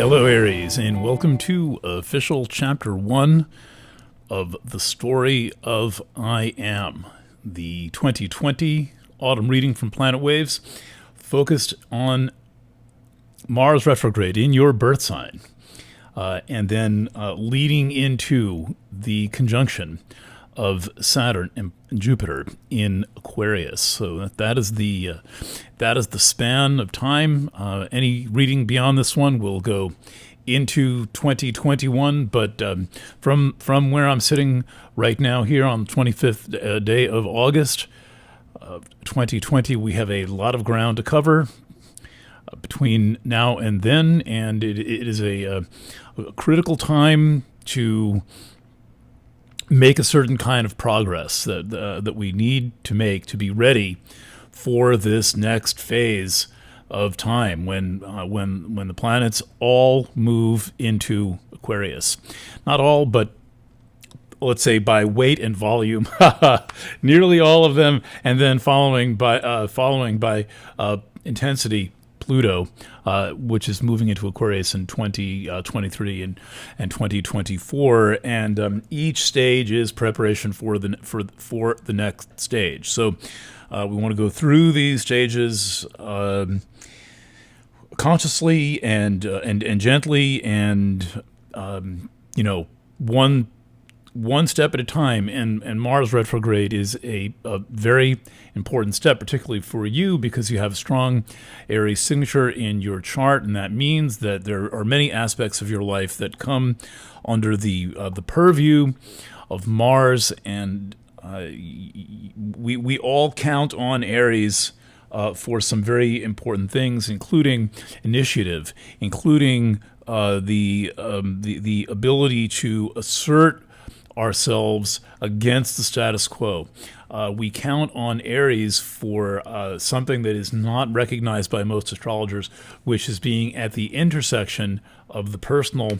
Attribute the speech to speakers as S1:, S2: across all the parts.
S1: Hello, Aries, and welcome to official chapter 1 of the story of I Am, the 2020 autumn reading from Planet Waves, focused on Mars retrograde in your birth sign, and then leading into the conjunction of Saturn and Jupiter in Aquarius. So that is the span of time. Any reading beyond this one will go into 2021, but from where I'm sitting right now here on the 25th day of August 2020, we have a lot of ground to cover between now and then, and it is a critical time to make a certain kind of progress that we need to make to be ready for this next phase of time when the planets all move into Aquarius. Not all, but let's say by weight and volume, nearly all of them, and then following by intensity, Pluto, which is moving into Aquarius in 2023 and 2024, and each stage is preparation for the next stage. So we want to go through these stages consciously and gently, and one step at a time, and Mars retrograde is a very important step, particularly for you because you have a strong Aries signature in your chart, and that means that there are many aspects of your life that come under the purview of Mars, and we all count on Aries for some very important things, including initiative, including the ability to assert ourselves against the status quo. We count on Aries for something that is not recognized by most astrologers, which is being at the intersection of the personal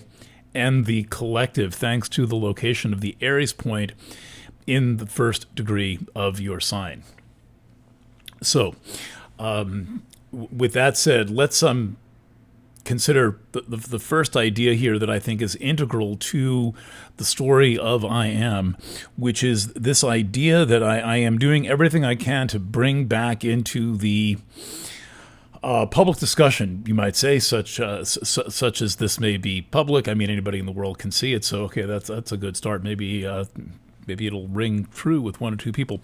S1: and the collective, thanks to the location of the Aries point in the first degree of your sign. So, with that said, let's consider the first idea here that I think is integral to the story of I Am, which is this idea that I am doing everything I can to bring back into the public discussion, you might say, such as this may be public. I mean, anybody in the world can see it, so okay, that's a good start. Maybe it'll ring true with one or two people.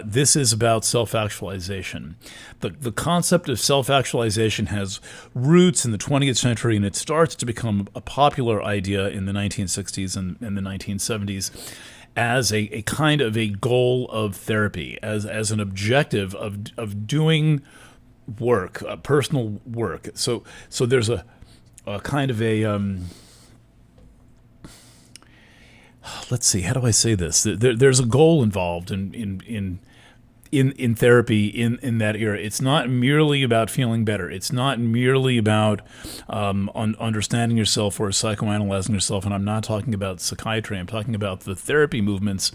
S1: This is about self-actualization. The concept of self-actualization has roots in the 20th century, and it starts to become a popular idea in the 1960s and the 1970s as a kind of a goal of therapy, as an objective of doing work, personal work. So there's a kind of a let's see, how do I say this? There's a goal involved in therapy in that era. It's not merely about feeling better. It's not merely about understanding yourself or psychoanalyzing yourself. And I'm not talking about psychiatry. I'm talking about the therapy movements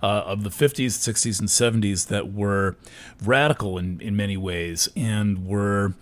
S1: of the 50s, 60s, and 70s that were radical in many ways and were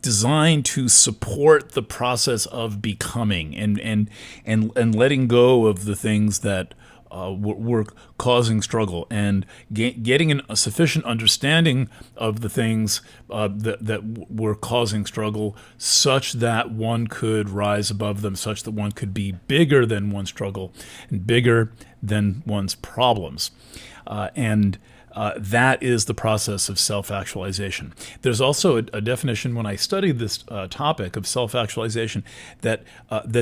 S1: designed to support the process of becoming and letting go of the things that were causing struggle, and getting a sufficient understanding of the things that were causing struggle, such that one could rise above them, such that one could be bigger than one's struggle and bigger than one's problems, and that is the process of self-actualization. There's also a definition when I studied this topic of self-actualization that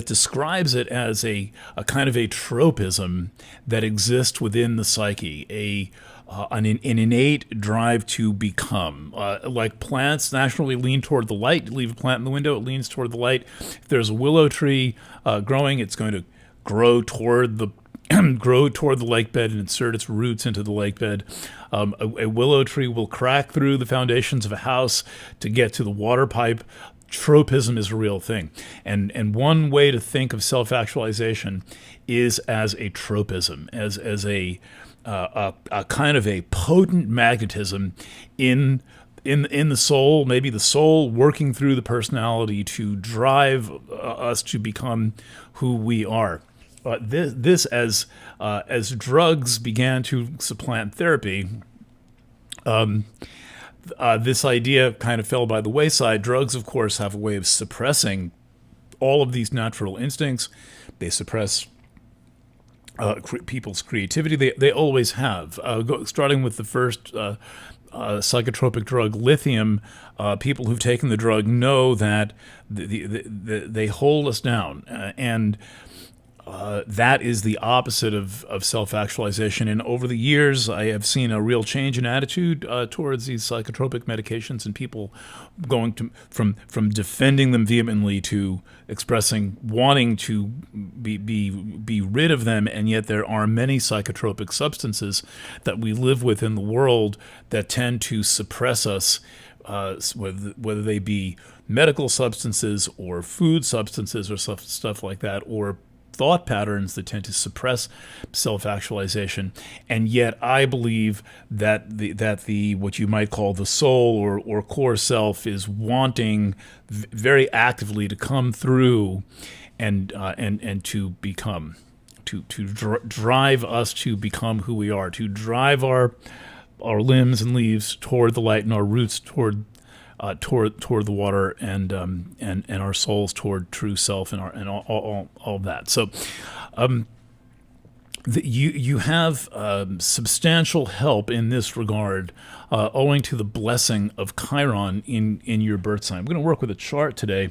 S1: describes it as a kind of a tropism that exists within the psyche, an innate drive to become. Like plants naturally lean toward the light. You leave a plant in the window, it leans toward the light. If there's a willow tree growing, it's going to grow toward the lake bed and insert its roots into the lake bed. A willow tree will crack through the foundations of a house to get to the water pipe. Tropism is a real thing. And one way to think of self-actualization is as a tropism, as a kind of a potent magnetism in in the soul, maybe the soul working through the personality to drive us to become who we are. This as drugs began to supplant therapy, this idea kind of fell by the wayside. Drugs, of course, have a way of suppressing all of these natural instincts. They suppress people's creativity. They always have. Starting with the first psychotropic drug, lithium, people who've taken the drug know that they hold us down. And that is the opposite of self-actualization. And over the years, I have seen a real change in attitude towards these psychotropic medications, and people going to from defending them vehemently to expressing wanting to be rid of them. And yet there are many psychotropic substances that we live with in the world that tend to suppress us, whether they be medical substances or food substances or stuff like that, or thought patterns that tend to suppress self-actualization. And yet I believe that the what you might call the soul or core self is wanting very actively to come through and to become, to drive us to become who we are, to drive our limbs and leaves toward the light and our roots toward the water, and our souls toward true self, and all of that. So, you have substantial help in this regard, owing to the blessing of Chiron in your birth sign. We're going to work with a chart today,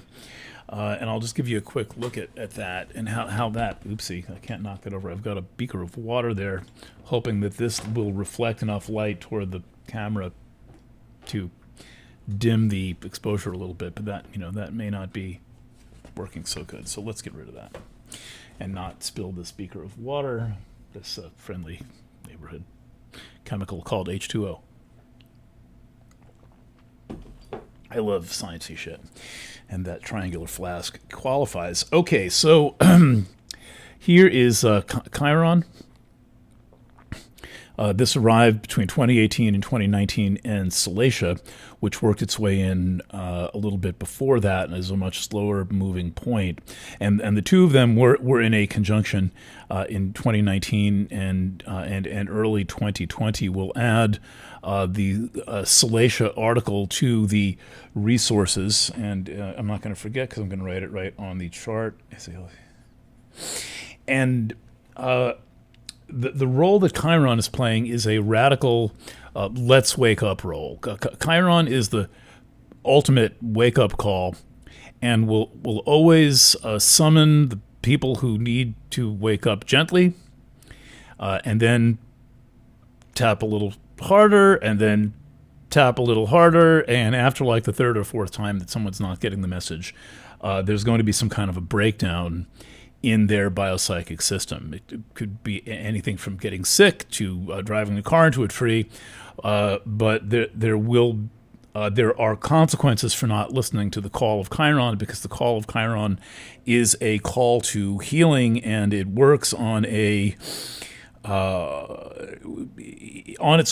S1: and I'll just give you a quick look at that and how that. Oopsie, I can't knock that over. I've got a beaker of water there, hoping that this will reflect enough light toward the camera to dim the exposure a little bit, but that may not be working so good. So let's get rid of that and not spill this beaker of water, this friendly neighborhood chemical called H2O. I love sciencey shit, and that triangular flask qualifies. Okay, so here is Chiron. This arrived between 2018 and 2019, and Salacia, which worked its way in a little bit before that, and is a much slower moving point. And the two of them were in a conjunction in 2019 and early 2020. We'll add the Salacia article to the resources, and I'm not going to forget because I'm going to write it right on the chart. And the role that Chiron is playing is a radical let's wake up role. Chiron is the ultimate wake up call, and will always summon the people who need to wake up gently, and then tap a little harder, and then tap a little harder, and after like the third or fourth time that someone's not getting the message, there's going to be some kind of a breakdown in their biopsychic system. It could be anything from getting sick to driving a car into a tree, but there are consequences for not listening to the call of Chiron, because the call of Chiron is a call to healing, and it works on its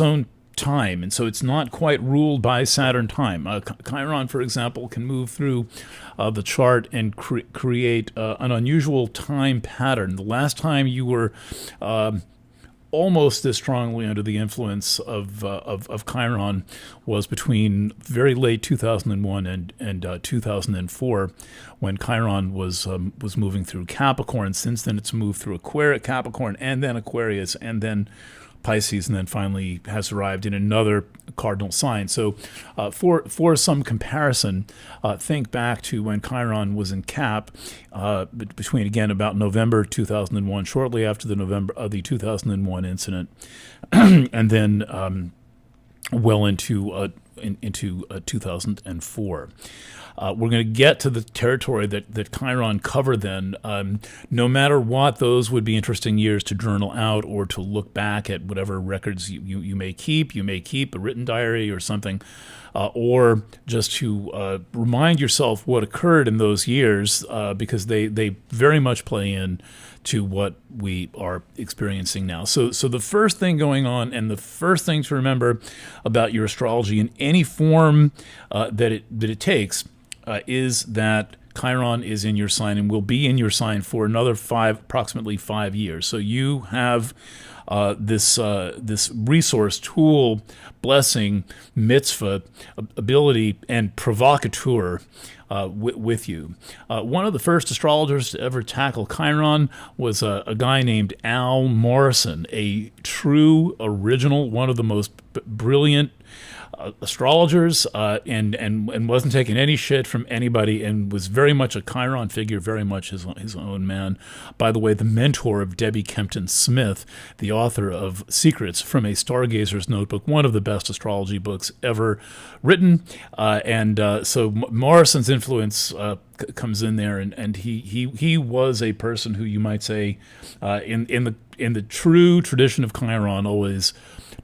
S1: own time, and so it's not quite ruled by Saturn time. Chiron, for example, can move through the chart and create an unusual time pattern. The last time you were almost as strongly under the influence of Chiron was between very late 2001 and 2004, when Chiron was moving through Capricorn. Since then, it's moved through Capricorn, and then Aquarius, and then Pisces, and then finally has arrived in another cardinal sign. So for some comparison, think back to when Chiron was in Cap, between, again, about November 2001, shortly after the 2001 incident, and then well into 2004. We're going to get to the territory that Chiron covered then. No matter what, those would be interesting years to journal out or to look back at whatever records you may keep. You may keep a written diary or something, or just to remind yourself what occurred in those years, because they very much play in to what we are experiencing now. So the first thing going on, and the first thing to remember about your astrology in any form that it takes, is that Chiron is in your sign and will be in your sign for another approximately 5 years. So you have this resource, tool, blessing, mitzvah, ability, and provocateur with you. One of the first astrologers to ever tackle Chiron was a guy named Al Morrison, a true original, one of the most brilliant astrologers, and wasn't taking any shit from anybody, and was very much a Chiron figure, very much his own man. By the way, the mentor of Debbie Kempton Smith, the author of Secrets from a Stargazer's Notebook, one of the best astrology books ever written. So Morrison's influence comes in there, and he was a person who you might say, in the true tradition of Chiron, always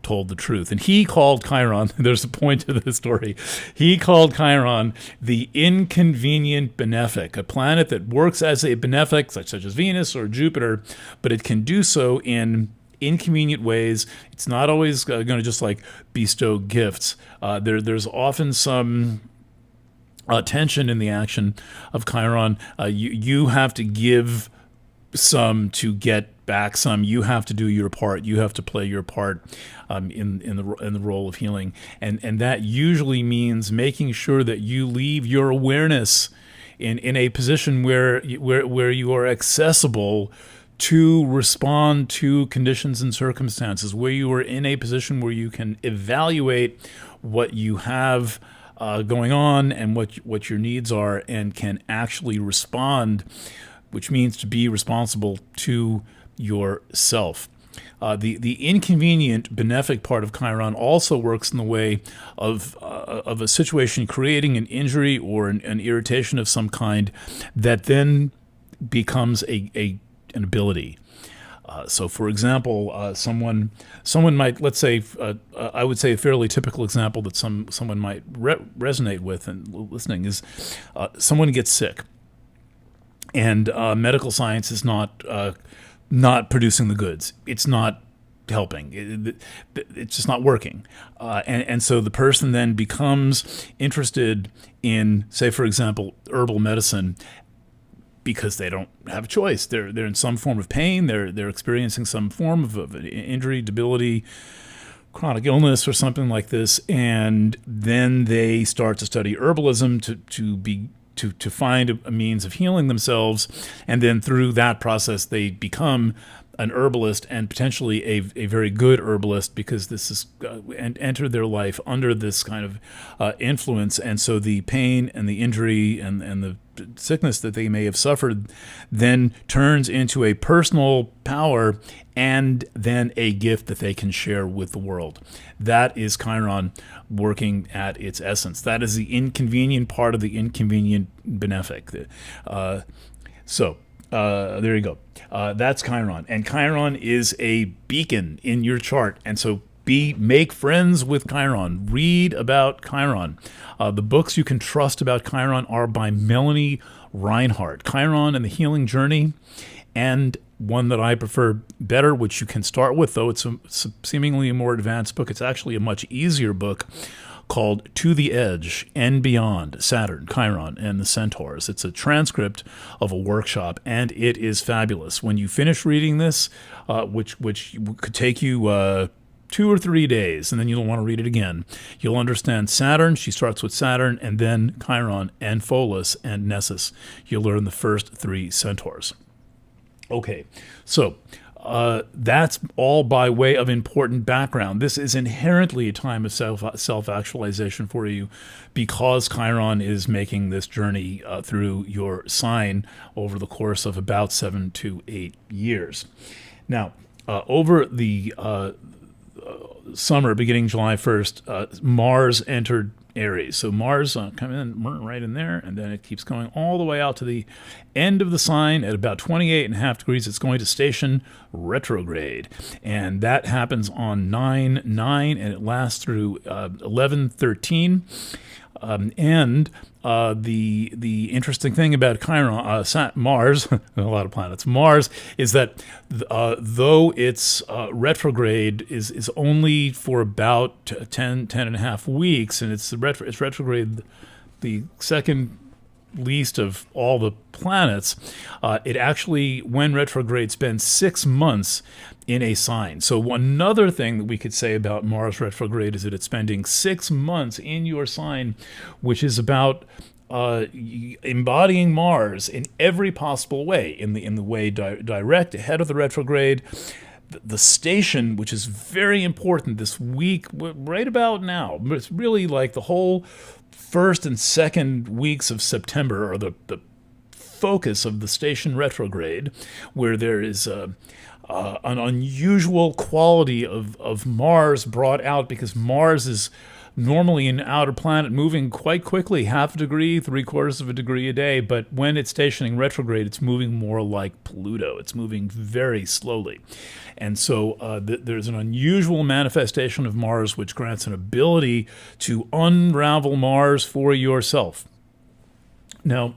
S1: told the truth. And he called Chiron, there's a point to this story, he called Chiron the inconvenient benefic, a planet that works as a benefic, such as Venus or Jupiter, but it can do so in inconvenient ways. It's not always going to just like bestow gifts. There's often some tension in the action of Chiron. You have to give some to get back some. You have to do your part. You have to play your part in the role of healing, and that usually means making sure that you leave your awareness in a position where you are accessible to respond to conditions and circumstances, where you are in a position where you can evaluate what you have going on and what your needs are, and can actually respond, which means to be responsible to yourself. The inconvenient benefic part of Chiron also works in the way of a situation creating an injury or an irritation of some kind that then becomes an ability. So, for example, someone might, let's say, I would say a fairly typical example that someone might resonate with and listening is someone gets sick, and medical science is not producing the goods. It's not helping. It's just not working. And so the person then becomes interested in, say, for example, herbal medicine, because they don't have a choice. They're in some form of pain. They're experiencing some form of injury, debility, chronic illness, or something like this. And then they start to study herbalism to find a means of healing themselves, and then through that process they become an herbalist, and potentially a very good herbalist, because this is entered their life under this kind of influence. And so the pain and the injury and the sickness that they may have suffered then turns into a personal power, and then a gift that they can share with the world. That is Chiron working at its essence. That is the inconvenient part of the inconvenient benefic. There you go. That's Chiron. And Chiron is a beacon in your chart. And so make friends with Chiron. Read about Chiron. The books you can trust about Chiron are by Melanie Reinhardt, Chiron and the Healing Journey, and one that I prefer better, which you can start with, though it's seemingly a more advanced book. It's actually a much easier book, called To the Edge and Beyond, Saturn, Chiron, and the Centaurs. It's a transcript of a workshop, and it is fabulous. When you finish reading this, which could take you 2 or 3 days, and then you'll want to read it again, you'll understand Saturn. She starts with Saturn, and then Chiron, and Pholus, and Nessus. You'll learn the first 3 centaurs. Okay, so that's all by way of important background. This is inherently a time of self-actualization for you, because Chiron is making this journey through your sign over the course of about 7 to 8 years. Now, over the summer, beginning July 1st, Mars entered Aries. So Mars come in right in there, and then it keeps going all the way out to the end of the sign at about 28.5 degrees. It's going to station retrograde, and that happens on 9/9, and it lasts through 11/13. And the interesting thing about Chiron, Mars, a lot of planets, Mars, is that though its retrograde is only for about 10 and a half weeks, and it's retrograde the second least of all the planets, it actually, when retrograde, spends 6 months in a sign. So another thing that we could say about Mars retrograde is that it's spending 6 months in your sign, which is about embodying Mars in every possible way, in the way direct ahead of the retrograde. The station, which is very important this week, right about now, it's really like the whole first and second weeks of September are the focus of the station retrograde, where there is an unusual quality of Mars brought out, because Mars is normally an outer planet moving quite quickly, half a degree, 3/4 of a degree a day, but when it's stationing retrograde, it's moving more like Pluto. It's moving very slowly. And so there's an unusual manifestation of Mars which grants an ability to unravel Mars for yourself. Now,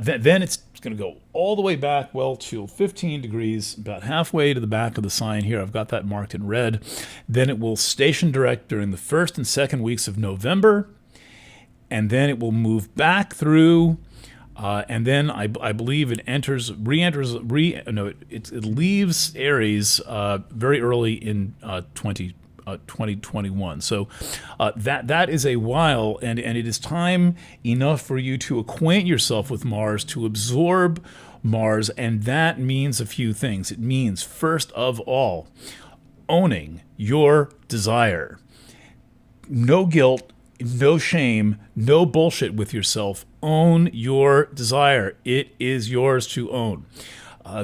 S1: then it's going to go all the way back, well, to 15 degrees, about halfway to the back of the sign here. I've got that marked in red. Then it will station direct during the first and second weeks of November, and then it will move back through, and then I believe it leaves Aries very early in 2021. So that is a while, and it is time enough for you to acquaint yourself with Mars, to absorb Mars, and that means a few things. It means, first of all, owning your desire. No guilt, no shame, no bullshit with yourself. Own your desire. It is yours to own.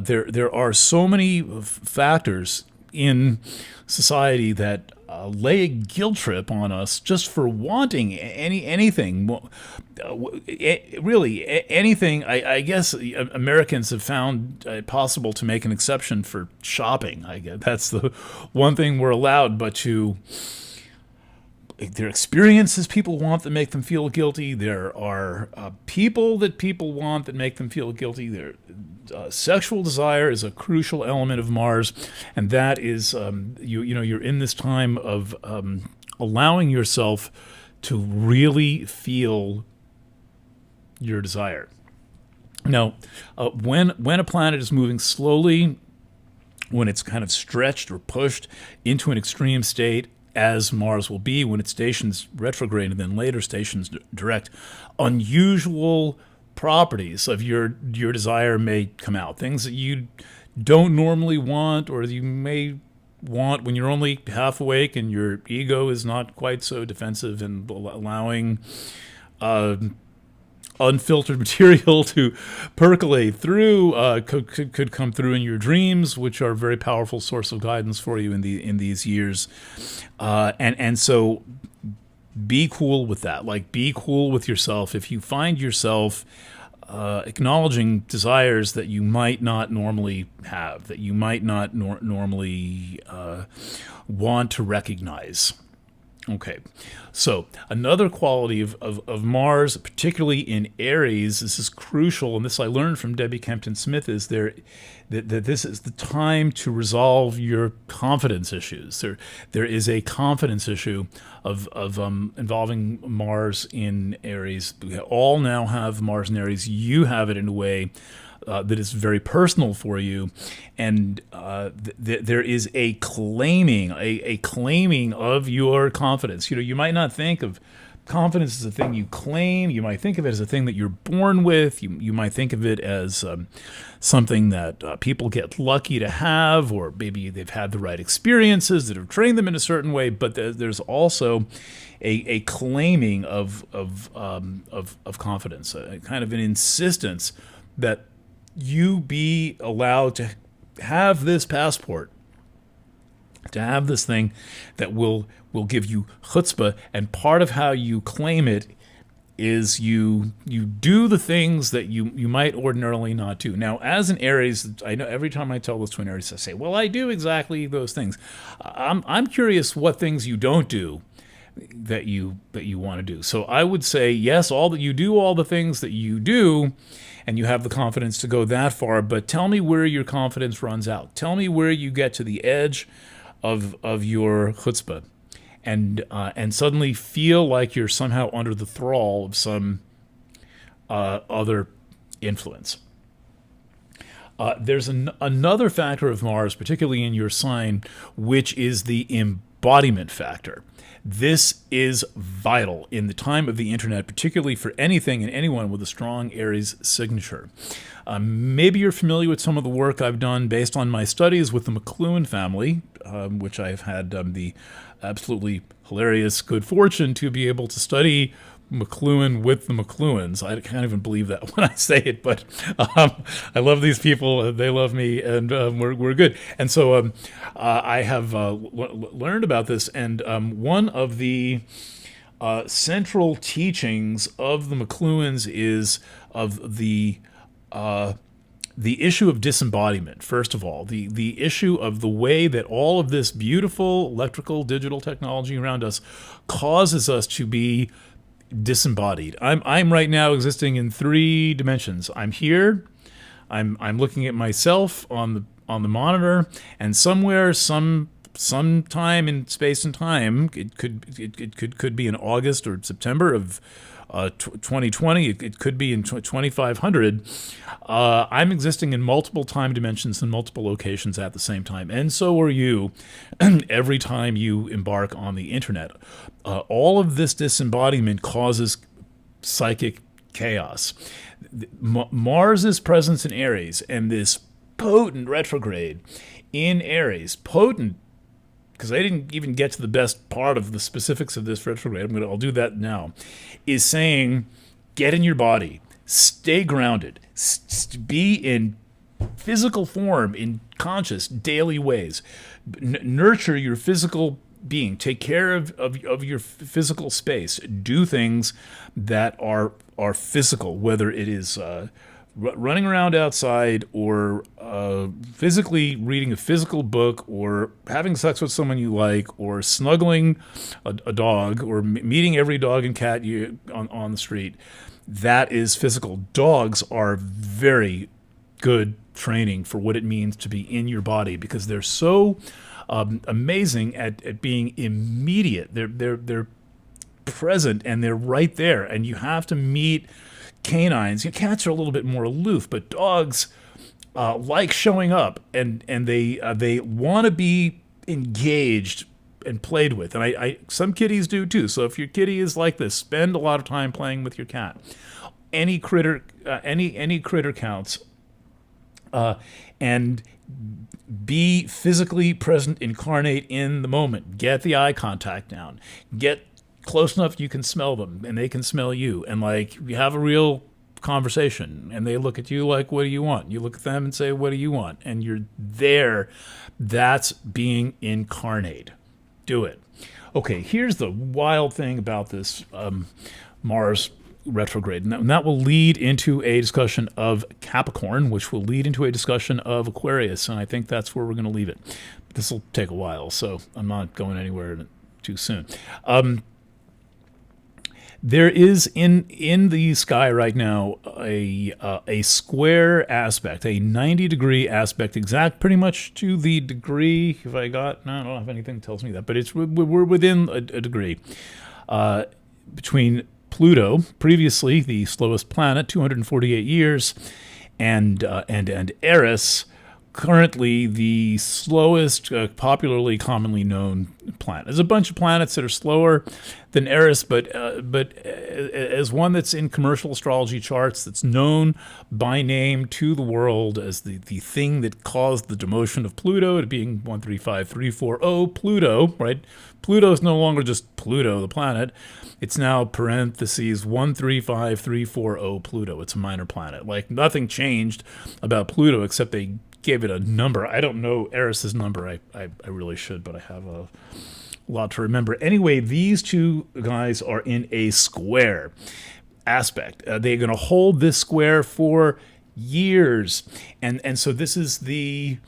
S1: There are so many factors in society that lay a guilt trip on us just for wanting anything. Really, anything. I guess Americans have found it possible to make an exception for shopping. I guess that's the one thing we're allowed, but to there are experiences people want that make them feel guilty. There are people that people want that make them feel guilty. Sexual desire is a crucial element of Mars, and that is you're in this time of allowing yourself to really feel your desire. Now, when a planet is moving slowly, when it's kind of stretched or pushed into an extreme state, as Mars will be when it stations retrograde and then later stations direct, unusual properties of your desire may come out. Things that you don't normally want, or you may want when you're only half awake and your ego is not quite so defensive and allowing unfiltered material to percolate through, could come through in your dreams, which are a very powerful source of guidance for you in these years. And so be cool with that. Like, be cool with yourself. If you find yourself acknowledging desires that you might not normally have, that you might not normally want to recognize. Okay, so another quality of Mars, particularly in Aries, this is crucial, and this I learned from Debbie Kempton Smith, is that this is the time to resolve your confidence issues. There is a confidence issue of involving Mars in Aries. We all now have Mars in Aries. You have it in a way that is very personal for you, and there is a claiming of your confidence. You might not think of confidence as a thing you claim. You might think of it as a thing that you're born with. You might think of it as something that people get lucky to have, or maybe they've had the right experiences that have trained them in a certain way. But there's also a claiming of confidence, a kind of an insistence that you be allowed to have this passport, to have this thing that will give you chutzpah, and part of how you claim it is you do the things that you might ordinarily not do. Now, as an Aries, I know every time I tell this to an Aries, I say, well, I do exactly those things. I'm curious what things you don't do that you want to do. So I would say yes, all that you do, all the things that you do, and you have the confidence to go that far. But tell me where your confidence runs out. Tell me where you get to the edge of your chutzpah, and suddenly feel like you're somehow under the thrall of some other influence. There's another factor of Mars, particularly in your sign, which is the embodiment factor. This is vital in the time of the internet, particularly for anything and anyone with a strong Aries signature. Maybe you're familiar with some of the work I've done based on my studies with the McLuhan family, which I've had the absolutely hilarious good fortune to be able to study McLuhan with the McLuhans. I can't even believe that when I say it, but I love these people. They love me, and we're good. And so I have learned about this, and one of the central teachings of the McLuhans is of the issue of disembodiment. First of all, the issue of the way that all of this beautiful electrical digital technology around us causes us to be disembodied. I'm right now existing in 3 dimensions. I'm here. I'm looking at myself on the monitor, and somewhere, sometime in space and time, it could be in August or September of 2020. It could be in 2500. I'm existing in multiple time dimensions and multiple locations at the same time, and so are you. Every time you embark on the internet, all of this disembodiment causes psychic chaos. Mars's presence in Aries and this potent retrograde in Aries, potent because I didn't even get to the best part of the specifics of this retrograde. I'll do that now. Is saying, get in your body, stay grounded, be in physical form, in conscious daily ways, nurture your physical being, take care of your physical space, do things that are physical, whether it is running around outside, or physically reading a physical book, or having sex with someone you like, or snuggling a dog, or meeting every dog and cat on the street. That is physical. Dogs are very good training for what it means to be in your body, because they're so amazing at being immediate. They're present, and they're right there, and you have to meet canines. Cats are a little bit more aloof, but dogs like showing up, and they want to be engaged and played with. And I some kitties do too. So if your kitty is like this, spend a lot of time playing with your cat. Any critter counts, and be physically present, incarnate in the moment. Get the eye contact down. Get close enough you can smell them and they can smell you, and like you have a real conversation, and they look at you like, what do you want? You look at them and say, what do you want? And you're there. That's being incarnate. Do it. Okay, here's the wild thing about this Mars retrograde, and that will lead into a discussion of Capricorn, which will lead into a discussion of Aquarius, and I think that's where we're going to leave it. This will take a while, so I'm not going anywhere too soon. There is in the sky right now a square aspect, a 90-degree aspect, exact pretty much to the degree. If I don't have anything that tells me that, but we're within a degree between Pluto, previously the slowest planet, 248 years, and Eris, currently the slowest, popularly commonly known planet. There's a bunch of planets that are slower than Eris, but as one that's in commercial astrology charts, that's known by name to the world as the thing that caused the demotion of Pluto to being 135340 Pluto, right? Pluto is no longer just Pluto, the planet. It's now parentheses 135340 Pluto. It's a minor planet. Like, nothing changed about Pluto except they gave it a number. I don't know Eris's number. I really should, but I have a lot to remember. Anyway, these two guys are in a square aspect. They're going to hold this square for years. And so this is the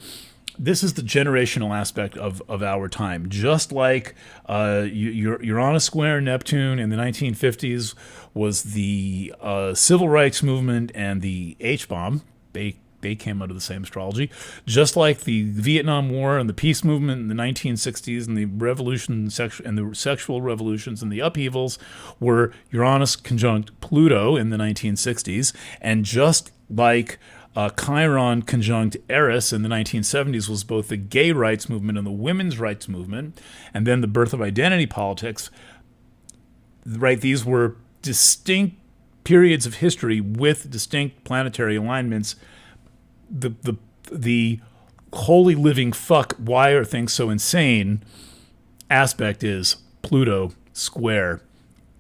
S1: this is the generational aspect of our time. Just like Uranus square Neptune in the 1950s was the civil rights movement and the H bomb. They came out of the same astrology. Just like the Vietnam War and the peace movement in the 1960s and the revolution and the sexual revolutions and the upheavals were Uranus conjunct Pluto in the 1960s, and just like Chiron conjunct Eris in the 1970s was both the gay rights movement and the women's rights movement, and then the birth of identity politics. Right, these were distinct periods of history with distinct planetary alignments. The holy living fuck, why are things so insane aspect is Pluto square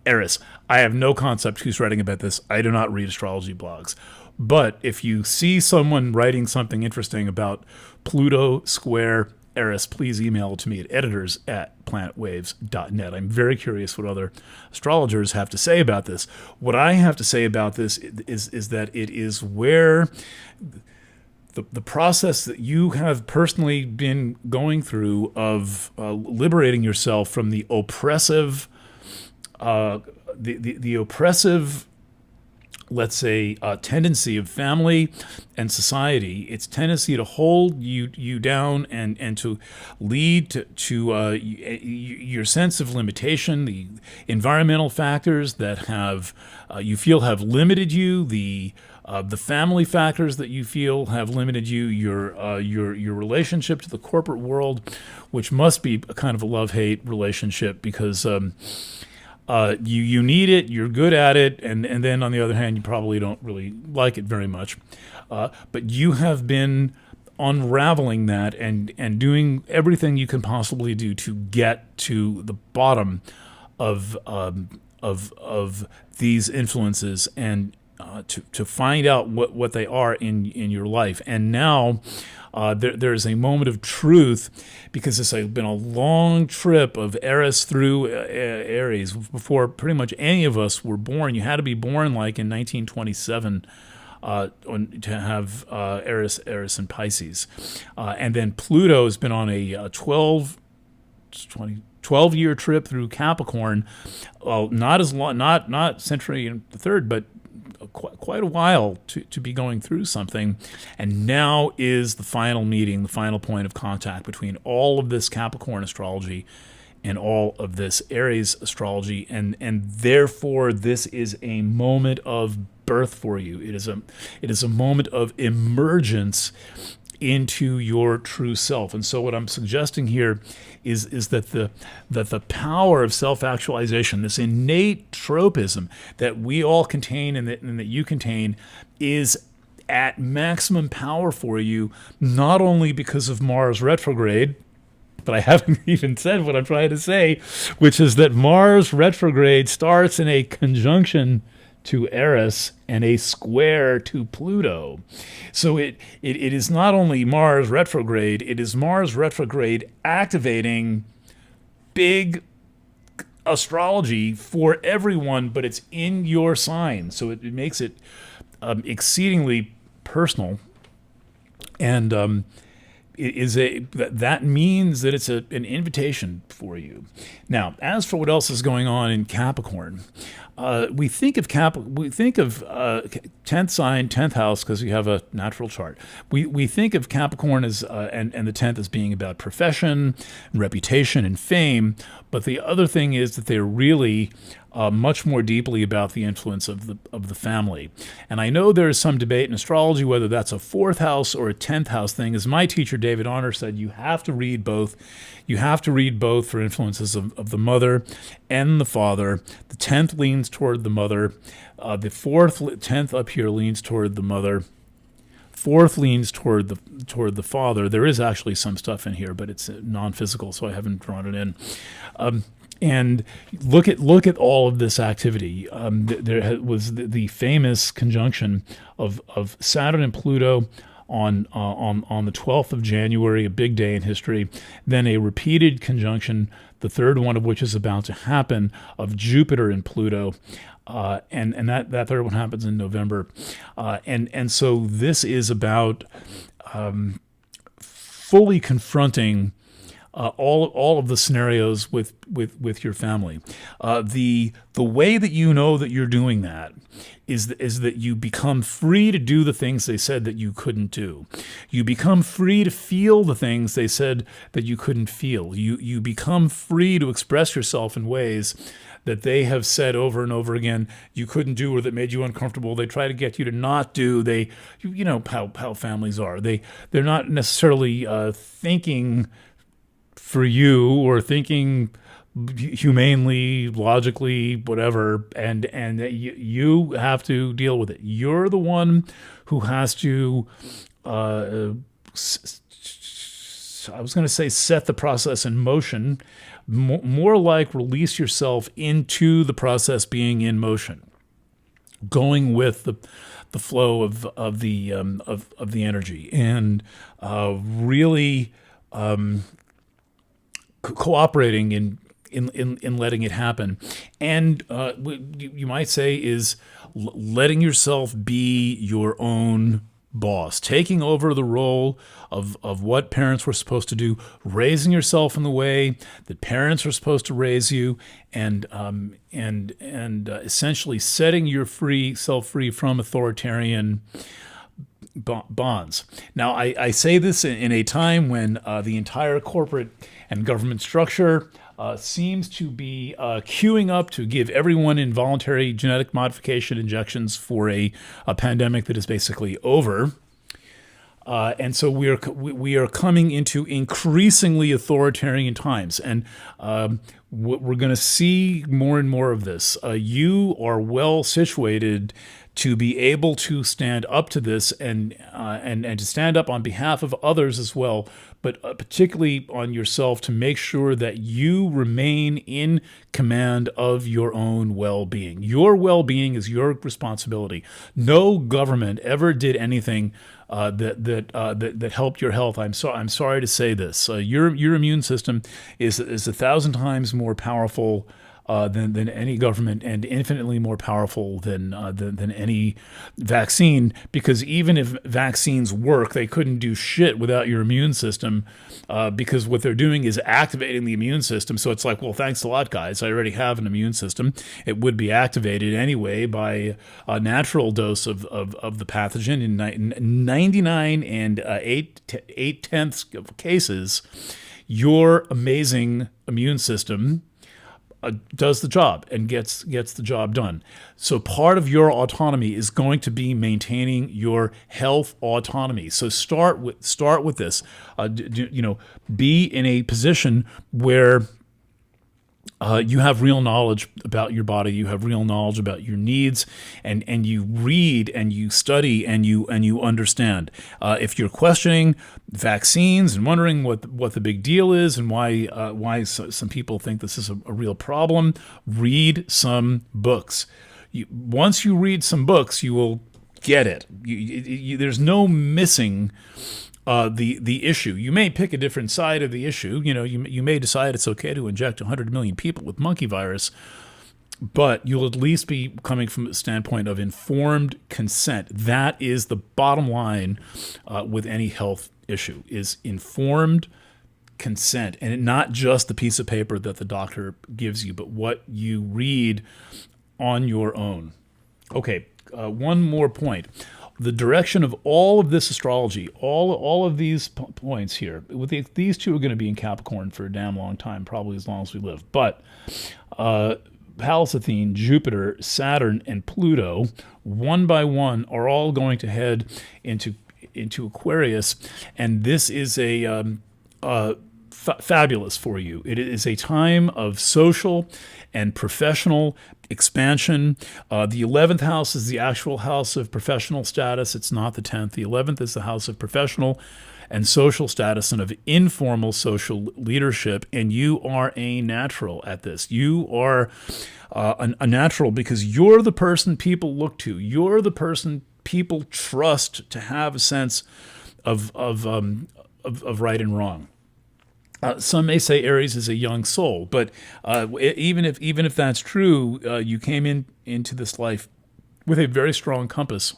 S1: Eris. I have no concept who's writing about this. I do not read astrology blogs. But if you see someone writing something interesting about Pluto square Eris, please email it to me at editors@planetwaves.net. I'm very curious what other astrologers have to say about this. What I have to say about this is that it is where the process that you have personally been going through of liberating yourself from the oppressive, the oppressive, let's say, tendency of family and society, its tendency to hold you down and to lead to your sense of limitation, the environmental factors that have you feel have limited you, the family factors that you feel have limited you, your relationship to the corporate world, which must be a kind of a love-hate relationship because you need it, you're good at it, and then on the other hand, you probably don't really like it very much. But you have been unraveling that and doing everything you can possibly do to get to the bottom of these influences and to find out what they are in your life. And now there's a moment of truth because this has been a long trip of Eris through Aries before pretty much any of us were born. You had to be born like in 1927 to have Eris and Pisces. And then Pluto has been on a 12-year trip through Capricorn. Not as long, not century and the third, but quite a while to be going through something. And now is the final meeting, the final point of contact between all of this Capricorn astrology and all of this Aries astrology. And therefore, this is a moment of birth for you. It is a moment of emergence into your true self. And so what I'm suggesting here is that the power of self-actualization, this innate tropism that we all contain and that you contain, is at maximum power for you, not only because of Mars retrograde, but I haven't even said what I'm trying to say, which is that Mars retrograde starts in a conjunction to Eris and a square to Pluto. So it is not only Mars retrograde, it is Mars retrograde activating big astrology for everyone, but it's in your sign. So it makes it exceedingly personal. And that means that it's an invitation for you. Now, as for what else is going on in Capricorn, we think of 10th sign, 10th house, because we have a natural chart. We think of Capricorn as and the 10th as being about profession, reputation, and fame. But the other thing is that they're really much more deeply about the influence of the family. And I know there is some debate in astrology whether that's a 4th house or a 10th house thing. As my teacher David Honor said, you have to read both. You have to read both for influences of the mother and the father. The 10th leans toward the mother. The 10th up here leans toward the mother. 4th leans toward the father. There is actually some stuff in here, but it's non-physical, so I haven't drawn it in. And look at all of this activity. There was the famous conjunction of Saturn and Pluto on the 12th of January, a big day in history. Then a repeated conjunction, the third one of which is about to happen, of Jupiter and Pluto. And that third one happens in November. And so this is about fully confronting all of the scenarios with your family. The way that you know that you're doing that is that you become free to do the things they said that you couldn't do. You become free to feel the things they said that you couldn't feel. You become free to express yourself in ways that they have said over and over again you couldn't do, or that made you uncomfortable. They try to get you to not do. You know how families are. They're not necessarily thinking for you or thinking humanely, logically, whatever, and you have to deal with it. You're the one who has to I was going to say set the process in motion, more like release yourself into the process being in motion, going with the flow of the energy, and really cooperating in letting it happen. And you might say is letting yourself be your own boss, taking over the role of what parents were supposed to do, raising yourself in the way that parents are supposed to raise you, and essentially setting your self free from authoritarian bonds. Now, I say this in a time when the entire corporate and government structure seems to be queuing up to give everyone involuntary genetic modification injections for a pandemic that is basically over. And so we are coming into increasingly authoritarian times, and we're going to see more and more of this. You are well situated to be able to stand up to this and to stand up on behalf of others as well, but particularly on yourself, to make sure that you remain in command of your own well-being. Your well-being is your responsibility. No government ever did anything that helped your health. I'm sorry to say this. Your immune system is 1,000 times more powerful than any government, and infinitely more powerful than any vaccine. Because even if vaccines work, they couldn't do shit without your immune system, because what they're doing is activating the immune system. So it's like, well, thanks a lot, guys. I already have an immune system. It would be activated anyway by a natural dose of the pathogen. In 99 and 8/10 of cases, your amazing immune system does the job and gets the job done. So part of your autonomy is going to be maintaining your health autonomy. So start with this. Be in a position where you have real knowledge about your body, you have real knowledge about your needs, and you read and you study and you understand. If you're questioning vaccines and wondering what the big deal is and why some people think this is a real problem, read some books. Once you read some books, you will get it. There's no missing the issue. You may pick a different side of the issue. You may decide it's okay to inject 100 million people with monkey virus, but you'll at least be coming from a standpoint of informed consent. That is the bottom line with any health issue, is informed consent, and not just the piece of paper that the doctor gives you, but what you read on your own. Okay, one more point. The direction of all of this astrology, all of these points here, these two are going to be in Capricorn for a damn long time, probably as long as we live. But Pallas Athene, Jupiter, Saturn, and Pluto, one by one, are all going to head into Aquarius, and this is fabulous for you. It is a time of social and professional expansion. The 11th house is the actual house of professional status. It's not the 10th. The 11th is the house of professional and social status and of informal social leadership, and you are a natural at this. You are a natural because you're the person people look to. You're the person people trust to have a sense of right and wrong. Some may say Aries is a young soul, but even if that's true, you came into this life with a very strong compass,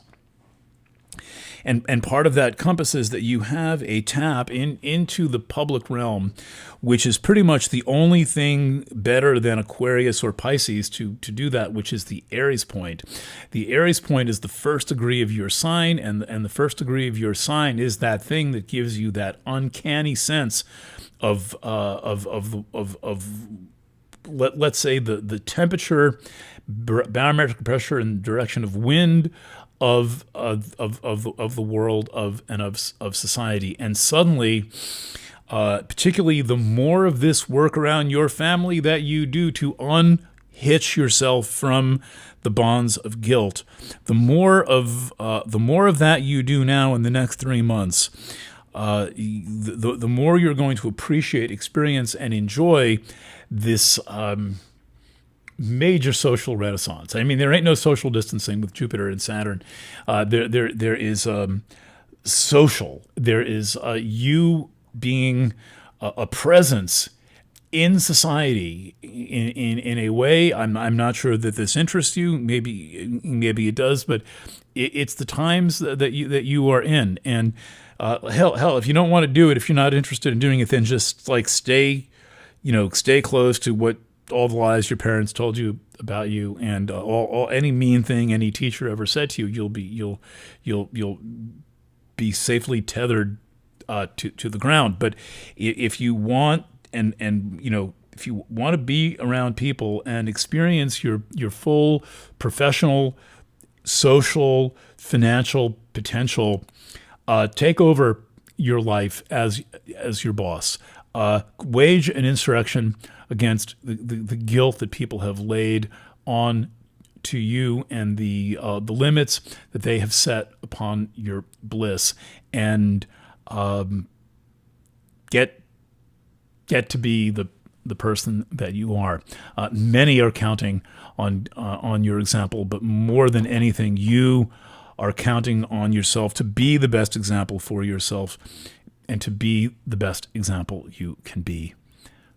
S1: And part of that compass is that you have a tap into the public realm, which is pretty much the only thing better than Aquarius or Pisces to do that, which is the Aries point. The Aries point is the first degree of your sign, and the first degree of your sign is that thing that gives you that uncanny sense of let's say the temperature, barometric pressure, and direction of wind of the world of society. And suddenly, particularly the more of this work around your family that you do to unhitch yourself from the bonds of guilt, the more of that you do now in the next 3 months, the more you're going to appreciate, experience, and enjoy this major social renaissance. I mean, there ain't no social distancing with Jupiter and Saturn. There is social. There is you being a presence in society in a way. I'm not sure that this interests you. Maybe it does, but it's the times that you are in. And hell, if you don't want to do it, if you're not interested in doing it, then just like stay close to what all the lies your parents told you about you, and any mean thing any teacher ever said to you. You'll be safely tethered to the ground. But if you want, and if you want to be around people and experience your full professional, social, financial potential, take over your life as your boss. Wage an insurrection against the guilt that people have laid on to you, and the limits that they have set upon your bliss, and get to be the person that you are. Many are counting on your example, but more than anything, you are counting on yourself to be the best example for yourself, and to be the best example you can be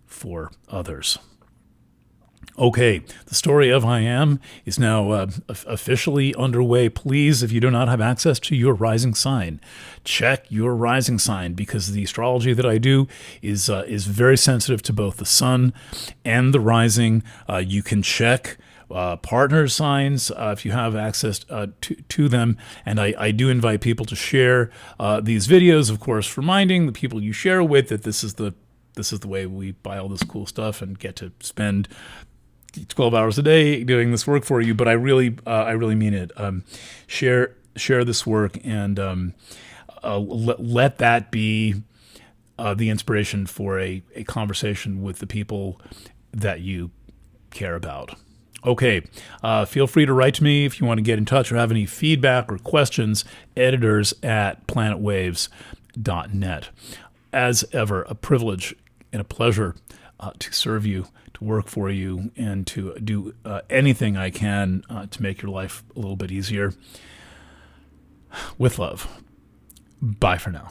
S1: for others. Okay, the story of I Am is now officially underway. Please, if you do not have access to your rising sign, check your rising sign, because the astrology that I do is very sensitive to both the sun and the rising. You can check partner signs if you have access to them, and I do invite people to share these videos, of course, reminding the people you share with that this is the way we buy all this cool stuff and get to spend 12 hours a day doing this work for you. But I really mean it. Share this work, and let that be the inspiration for a conversation with the people that you care about. Okay, feel free to write to me if you want to get in touch or have any feedback or questions, editors@planetwaves.net. As ever, a privilege and a pleasure to serve you, to work for you, and to do anything I can to make your life a little bit easier. With love. Bye for now.